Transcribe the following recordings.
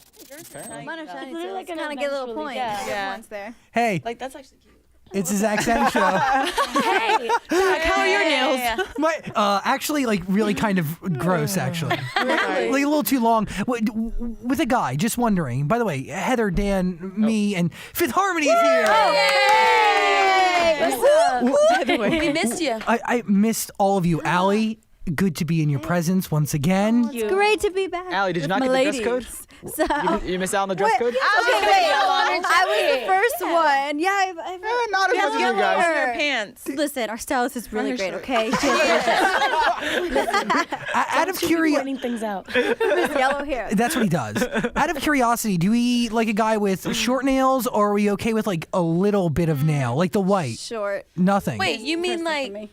It's literally like kind of get a little point. Yeah. There. Hey, Like, that's actually cute. it's a Zach Sang show. Hey, Zach, how are your nails? My, actually, like, really kind of gross, actually. Like, a little too long. With a guy, just wondering. By the way, Heather, Dan, me, and Fifth Harmony is here. By the way, we missed you. I missed all of you. Allie, good to be in your presence once again. It's great to be back. Allie, did you not with get my the dress code? ladies. So, You missed out on the dress code? Okay, wait. I was the first one. Yeah, I've Not as much as you guys. Your pants. Listen, our stylist is really great, shirt. okay? She Out of curiosity, pointing things out. has yellow hair. that's what he does. Out of curiosity, do we like a guy with short nails, or are we okay with like a little bit of nail, like the white? Short. Nothing. Wait, you mean like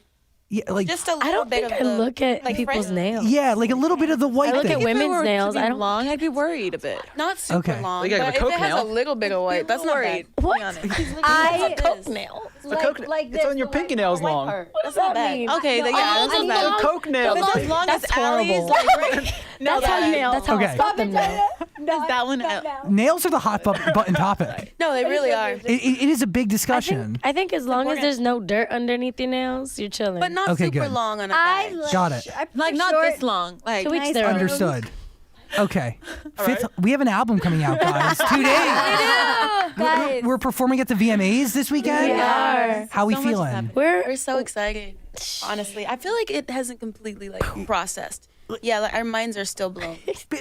Yeah, like just a little I don't bit think of I the, look at like, people's fresh- nails. yeah, like a little bit of the white I look thing. at women's nails. I don't. long, I'd be worried a bit. Not super Okay. long, You got but a if it Coke has a nail? little bit of white, that's not bad. What? To be honest. I Coke nail. It's on your pinky nails long. That's not bad. mean? Okay, No, yeah, that's not bad. Coke nails. As long as That's Allie's horrible. like right. That's how you. That's how Okay. I spot them now. No, that one not out. now. Nails are the hot button topic. No, they really are. It is a big discussion. I think as long as there's no dirt underneath your nails, you're chilling. But not Okay, super good. long on a I guy. like, Got it. I prefer Like not short. this long. Like To each nice their own. Understood. Okay. We have an album coming out, guys. 2 days. Guys. We're performing at the VMAs this weekend. We are. How we So much is feeling? happening. We're We're so excited. Honestly, I feel like it hasn't completely like processed. Yeah, like our minds are still blown.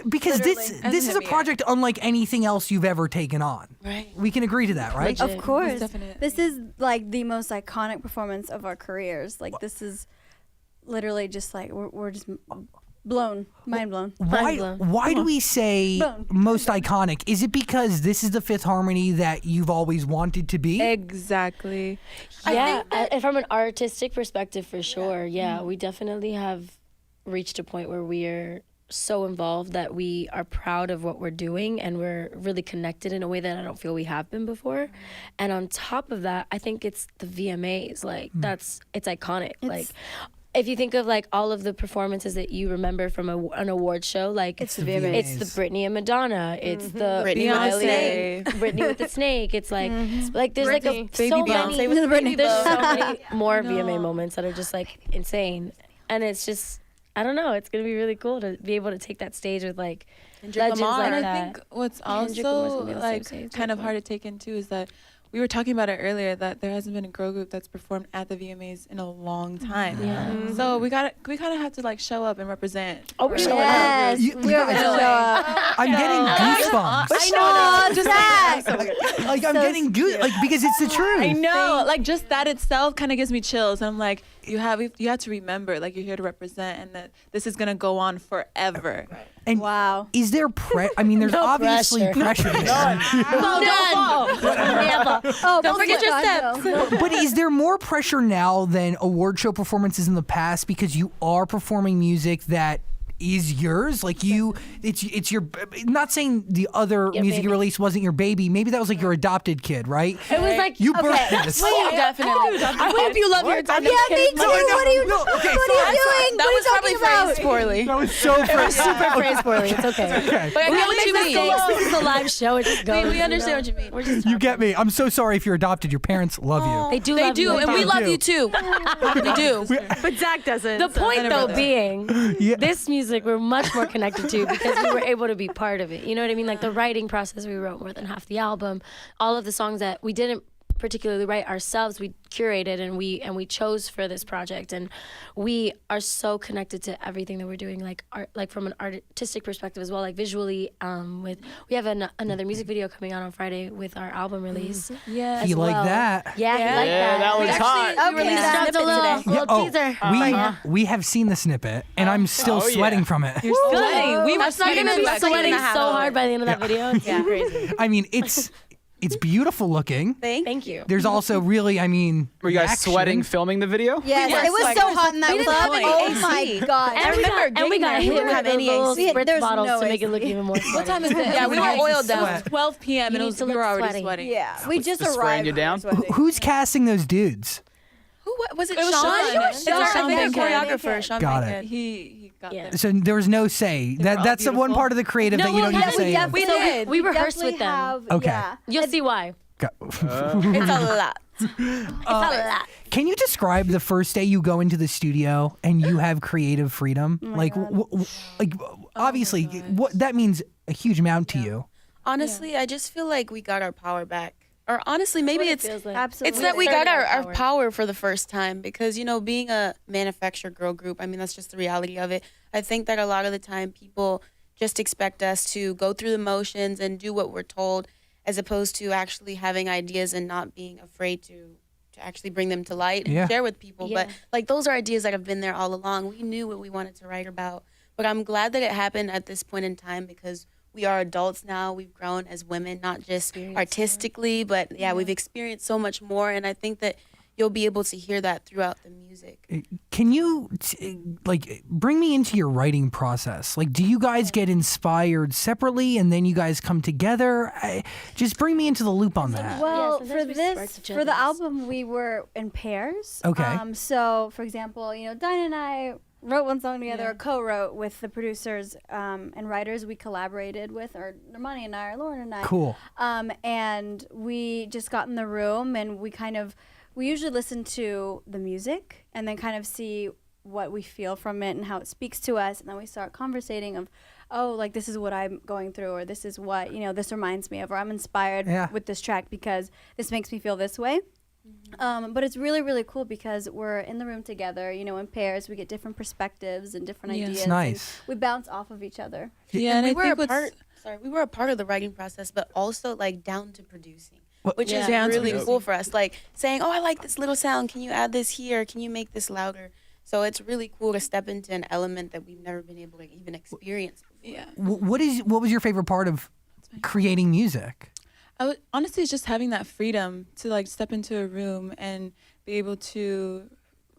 Because this is a project unlike anything else you've ever taken on. Right. We can agree to that, right? Legit. Of course. definitely. This is like the most iconic performance of our careers. Like this is literally just like we're just blown, mind blown. Why do we say Boom. most iconic? Is it because this is the Fifth Harmony that you've always wanted to be? Exactly. yeah, and from an artistic perspective, for sure. Yeah, we definitely have reached a point where we are so involved that we are proud of what we're doing, and we're really connected in a way that I don't feel we have been before. And on top of that, I think it's the VMAs. Like it's iconic. Like if you think of like all of the performances that you remember from an award show, like It's the VMAs. it's the Britney and Madonna, it's the Britney Miley, Beyonce. Britney with the snake. It's like there's like so Beyonce many with the Britney there's bow. so many more VMA moments that are just like insane, and it's just I don't know. It's gonna be really cool to be able to take that stage with like legends Lamar. like And I that. think what's Kendrick Lamar's also gonna be on the same like stage. kind of hard to take in too is that we were talking about it earlier that there hasn't been a girl group that's performed at the VMAs in a long time. Yeah. So we kind of have to like show up and represent. Oh, we're for- showing Yes, You we are guys- gonna show up. I'm getting goosebumps. Oh, Zach. Like I'm getting like because it's the truth. I know, like just that itself kind of gives me chills. I'm like, you have to remember, like you're here to represent, and that this is gonna go on forever. And Wow. is there I mean, there's No obviously pressure. pressure there. Oh, Don't forget your steps. But is there more pressure now than award show performances in the past because you are performing music that is yours? Like it's your. Not saying the other music baby. you released wasn't your baby. Maybe that was like your adopted kid, right? It was like You birthed this. Definitely. I hope you love your adopted Yeah, me kid. too. What are you doing? Okay, What are you doing? That What was are you probably talking about? phrased poorly. That was so Super phrase poorly. It's okay. Okay. But I get what you mean. This is a live show. It just goes. We understand what you mean. We're just You get me. I'm so sorry if you're adopted. Your parents love you. They do. They love do, you. and we They love do. you too. We do. But Zach doesn't. The point though being, Yeah. this music we're much more connected to because we were able to be part of it. You know what I mean? Like the writing process, we wrote more than half the album. All of the songs that we didn't particularly write ourselves, we curated and we chose for this project, and we are so connected to everything that we're doing, like art, like from an artistic perspective as well, like visually. We have another music video coming out on Friday with our album release. Yeah. He as like well. that. Yeah, he like Yeah, that was hot. We released Dropped a a snippet little, today. little teaser. We have seen the snippet, and I'm still yeah. sweating from it. You're sweating. We were That's not sweating gonna for be like Sweating and a half so hours. hard by the end of that video. It's crazy. I mean, it's It's beautiful looking. Thank you. There's also really, I mean, Were you guys action. sweating filming the video? Yes, were it was sweating. so hot in that didn't club. have any Oh AC. my god! I remember and we getting got there, hit we didn't with have those any little AC. spritz There's bottles no to make it look AC. even more sweaty. What time is it? Yeah, we were oiled down. 12 p.m. and need it was, to we look were already sweaty. sweating. Yeah, we just Just spraying arrived. you down? Who's casting those dudes? Who was it? It was Sean? Sean. It's our Sean event Bankhead. choreographer, Sean Got Bankhead. it. He got Yeah. there. So there was no say. were all That's the one beautiful. part of the creative that you don't need to say. We So did. we rehearsed definitely with them. have- Okay. Yeah. You'll see why. It's a lot. It's a lot. Can you describe the first day you go into the studio and you have creative freedom? Like, obviously, what that means a huge amount to you. Honestly, I just feel like we got our power back. Or honestly, maybe What it it's feels like. Absolutely. it's that we Started got our our power. power for the first time because, you know, being a manufactured girl group, I mean, that's just the reality of it. I think that a lot of the time people just expect us to go through the motions and do what we're told as opposed to actually having ideas and not being afraid to actually bring them to light and Yeah. share with people. Yeah. But like those are ideas that have been there all along. We knew what we wanted to write about. But I'm glad that it happened at this point in time because we are adults now. We've grown as women, not just artistically, but we've experienced so much more. And I think that you'll be able to hear that throughout the music. Can you bring me into your writing process? Like, do you guys get inspired separately and then you guys come together? Just bring me into the loop on that. Well, sometimes for we this, spark each for the other's. album, we were in pairs. Okay. So, for example, you know, Dinah and I wrote one song together, or co-wrote with the producers and writers we collaborated with, or Normani and I, or Lauren and I. Cool. And we just got in the room and we usually listen to the music and then kind of see what we feel from it and how it speaks to us. And then we start conversating of, oh, like this is what I'm going through, or this is what, you know, this reminds me of, or I'm inspired with this track because this makes me feel this way. But it's really, really cool because we're in the room together, you know, in pairs. We get different perspectives and different Yeah. ideas. It's nice. And we bounce off of each other. Yeah, and we I were think a what's part. Sorry, we were a part of the writing process, but also like down to producing, which is Down to really producing. cool for us. Like saying, "Oh, I like this little sound. Can you add this here? Can you make this louder?" So it's really cool to step into an element that we've never been able to even experience before. yeah. What was your favorite part of creating music? Honestly, it's just having that freedom to like step into a room and be able to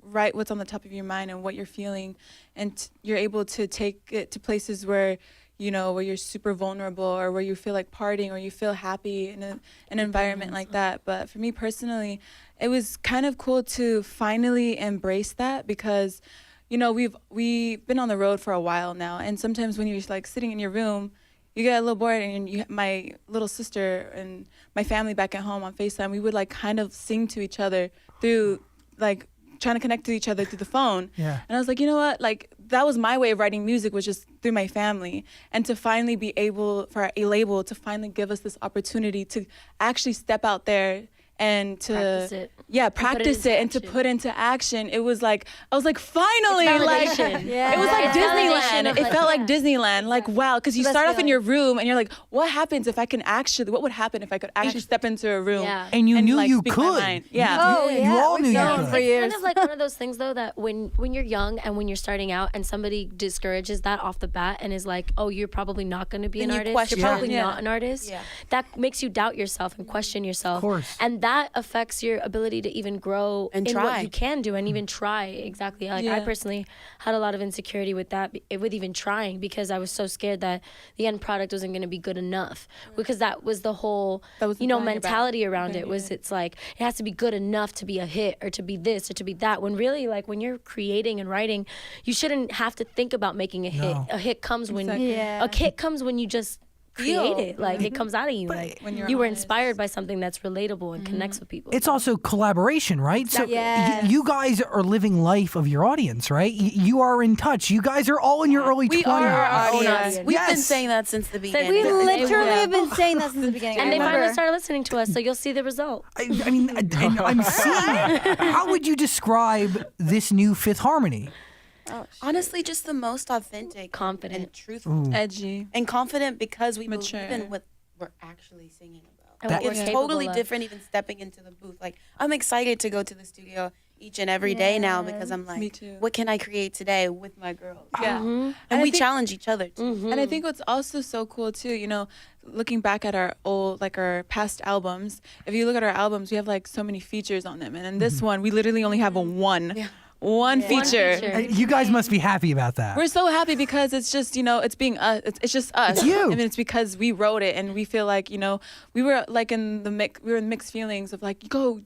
write what's on the top of your mind and what you're feeling, and you're able to take it to places where, you know, where you're super vulnerable or where you feel like partying or you feel happy in an environment like that. But for me personally, it was kind of cool to finally embrace that because, you know, we've been on the road for a while now, and sometimes when you're like sitting in your room, you get a little bored, and my little sister and my family back at home on FaceTime, we would like kind of sing to each other through like trying to connect to each other through the phone. Yeah. And I was like, you know what? Like that was my way of writing music, was just through my family. And to finally be able for a label to finally give us this opportunity to actually step out there and to Practice it. practice it and to action. put into action. It was like I was like, finally, It's like validation. Yeah. it was like It's validation Disneyland. of, It like, felt like yeah. Disneyland. Like wow, because you Best start off in feeling. your room and you're like, what happens if I can actually? What would happen if I could actually step into a room? Yeah. And you knew like, you speak my could. mind? Yeah. Oh, You yeah. all we've knew you known could. for It's years. kind of like one of those things though that when you're young and when you're starting out and somebody discourages that off the bat and is like, oh, you're probably not going to be Then an you artist. question You're probably it. Yeah. not an artist. Yeah. That makes you doubt yourself and question yourself. Of course. And that affects your ability to even grow And in try. what you can do and even try. Exactly. Like I Yeah. personally had a lot of insecurity with that, with even trying, because I was so scared that the end product wasn't going to be good enough, because that was the whole, That was the you know, behind your back. mentality around it Okay, was yeah. it's like it has to be good enough to be a hit or to be this or to be that, when really like when you're creating and writing, you shouldn't have to think about making a hit. No. A hit comes when Exactly. Yeah. a hit comes when you just create Feel. it. Like it comes out of you. Like when you're you were honest. inspired by something that's relatable and connects with people. It's also collaboration, right? So Yes. you guys are living life of your audience, right? You are in touch. You guys are all in your early 20s. We are our own audience. audience. We've been Yes. saying that since the beginning. We Yeah. literally Yeah. have been saying that since the beginning. and I they finally remember. started listening to us, so you'll see the result. I mean, and I'm seeing. How would you describe this new Fifth Harmony? Honestly, just the most authentic, Confident. and truthful, Edgy. and confident because we Mature. believe in what we're actually singing about. And what It's we're capable totally of. different even stepping into the booth. Like I'm excited to go to the studio each and every day now because I'm Me like, too. what can I create today with my girls? Yeah. And I we think- challenge each other too. And I think what's also so cool too, you know, looking back at our our past albums, if you look at our albums, we have like so many features on them. And in this one, we literally only have one feature. You guys must be happy about that. We're so happy because it's just, you know, it's being us. It's just us. It's you. I mean, it's because we wrote it and we feel like, you know, we were like in mixed feelings of like,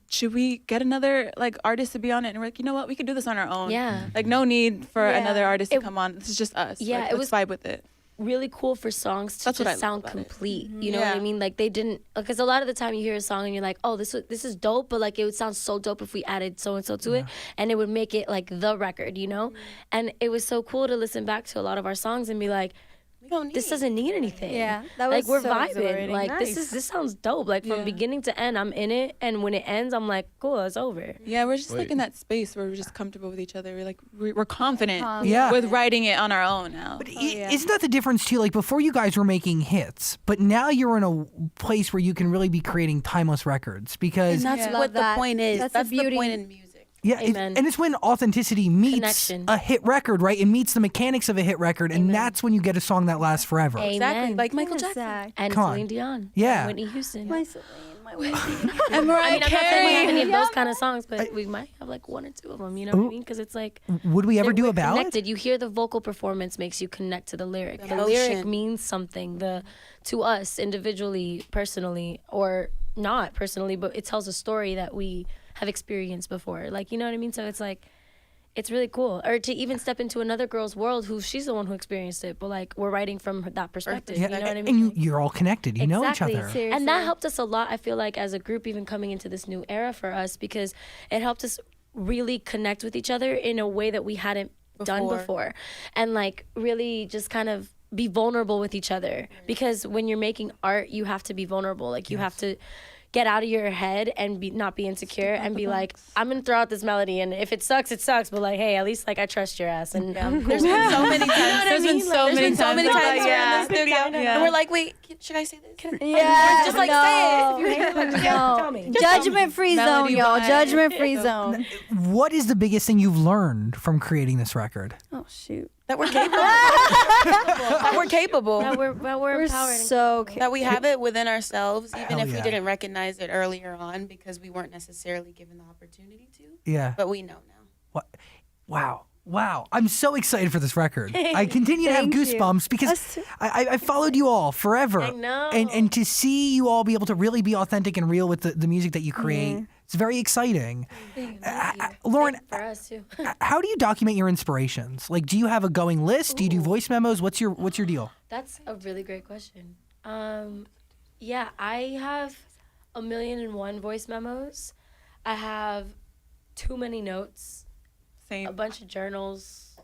should we get another like artist to be on it? And we're like, you know what, we could do this on our own. Yeah. Like no need for another artist to come on. This is just us. Yeah, Like, it let's was vibe with it. really cool for songs to That's what I just love sound about it. complete. You know what I mean? Like they didn't, because a lot of the time you hear a song and you're like, oh, this is dope, but like it would sound so dope if we added so and so to it, and it would make it like the record, you know? And it was so cool to listen back to a lot of our songs and be like, We don't need this doesn't need anything. Yeah, that like was we're so vibing. exhilarating. Like this sounds dope. Like from beginning to end, I'm in it, and when it ends, I'm like, cool, it's over. Yeah, we're just like in that space where we're just comfortable with each other. We're like, we're confident Yeah. with writing it on our own now. But isn't that the difference too? Like before, you guys were making hits, but now you're in a place where you can really be creating timeless records because And that's Yeah. what Love that. the point is. That's That's the the beauty. point in music. Amen. and it's when authenticity meets Connection. a hit record, right? It meets the mechanics of a hit record, and that's when you get a song that lasts forever. Amen. Exactly. Like Michael Jackson. Exact. And Come on. Celine Dion. Yeah. And Whitney Houston. My Celine, my Whitney. And Mariah I mean, I'm not saying we have Carey. any of those kind of songs, but we might have like one or two of them. You know what I mean? Because it's like Would we ever do we're a ballad? connected. You hear the vocal performance makes you connect to the lyric. The emotion. lyric means something. To us individually, personally, or not personally, but it tells a story that we have experienced before. Like, you know what I mean? So it's like, it's really cool. Or to even step into another girl's world who she's the one who experienced it, but like we're writing from that perspective. Yeah, You know what I mean? and you're all connected. You know each Exactly. other. Seriously. And that helped us a lot, I feel like, as a group, even coming into this new era for us, because it helped us really connect with each other in a way that we hadn't done before. And like really just kind of be vulnerable with each other. Because when you're making art, you have to be vulnerable. Like you have to get out of your head and not be insecure and be like, I'm gonna throw out this melody, and if it sucks, it sucks. But like, hey, at least like I trust your ass, and I'm cool. There's been so many times. There's been so many times. so many like, times we're in yeah. the studio and we're like, wait, should I say this? Yeah, Just like no. Judgment free zone, melody y'all. vibe. Judgment free zone. What is the biggest thing you've learned from creating this record? Oh shoot. That we're capable. That we're capable. That we're We're empowered. so That we have it within ourselves, even Hell if yeah. we didn't recognize it earlier on because we weren't necessarily given the opportunity to. Yeah. But we know now. Wow. I'm so excited for this record. I continue to have Thank you. goosebumps because Us too. I followed you all forever. I know. And to see you all be able to really be authentic and real with the music that you create, it's very exciting. Lauren, for us too. how do you document your inspirations? Like, do you have a going list? Do you do voice memos? What's your deal? That's a really great question. Yeah, I have 1,000,001 voice memos. I have too many notes, a Same. bunch of journals.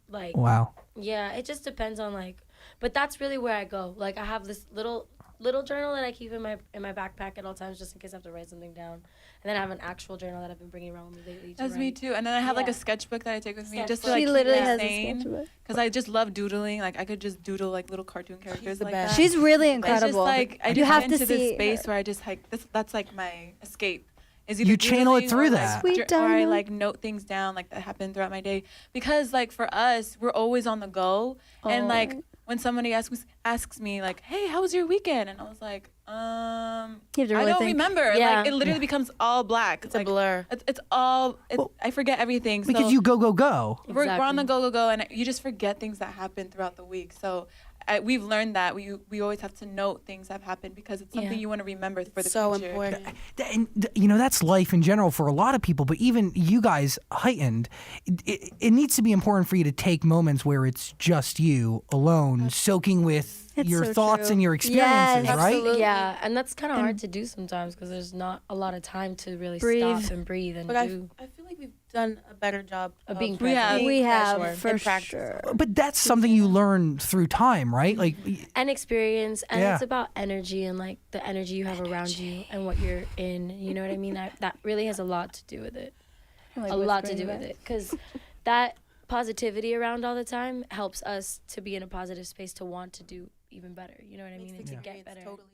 Like, Wow. yeah, it just depends on like, but that's really where I go. Like, I have this little journal that I keep in my backpack at all times just in case I have to write something down. And then I have an actual journal that I've been bringing around with me lately. That's me too. And then I have like Yeah. a sketchbook that I take with me just to Sketchbook. like She keep literally me has a sane. sketchbook. Because I just love doodling. Like I could just doodle like little cartoon characters the like best. that. She's really It's just incredible. like I You just have get to into this see space her. where I just like that's like my escape. Is You channel it doodling through or, that. Sweet or I Dinah. like note things down like that happen throughout my day because like for us we're always on the go and like when somebody asks me like, hey, how was your weekend? And I was like, You have to I really don't think. remember. Yeah. Like it literally becomes all black. It's a blur. It's all. I forget everything. Because so you go. we're on the Exactly. go, and you just forget things that happen throughout the week. So we've learned that we always have to note things that have happened because it's something Yeah. you want to remember for the So future. important. And you know, that's life in general for a lot of people, but even you guys heightened. It needs to be important for you to take moments where it's just you alone, soaking with It's your so thoughts true. and your experiences, Yes. right? Absolutely. Yeah, and that's kind of hard to do sometimes because there's not a lot of time to really Breathe. stop and breathe and But do. I feel like we've done a better job Of being We have- present. We For have sure. for In practice. sure. But that's something you learn through time, right? Like, And experience, and Yeah. it's about energy and like the energy you have around you and what you're in. You know what I mean? That really has a lot to do with it. Like A lot to whispering do a with bit. it because that positivity around all the time helps us to be in a positive space to want to do even better. You know what I mean? And to get better. Totally.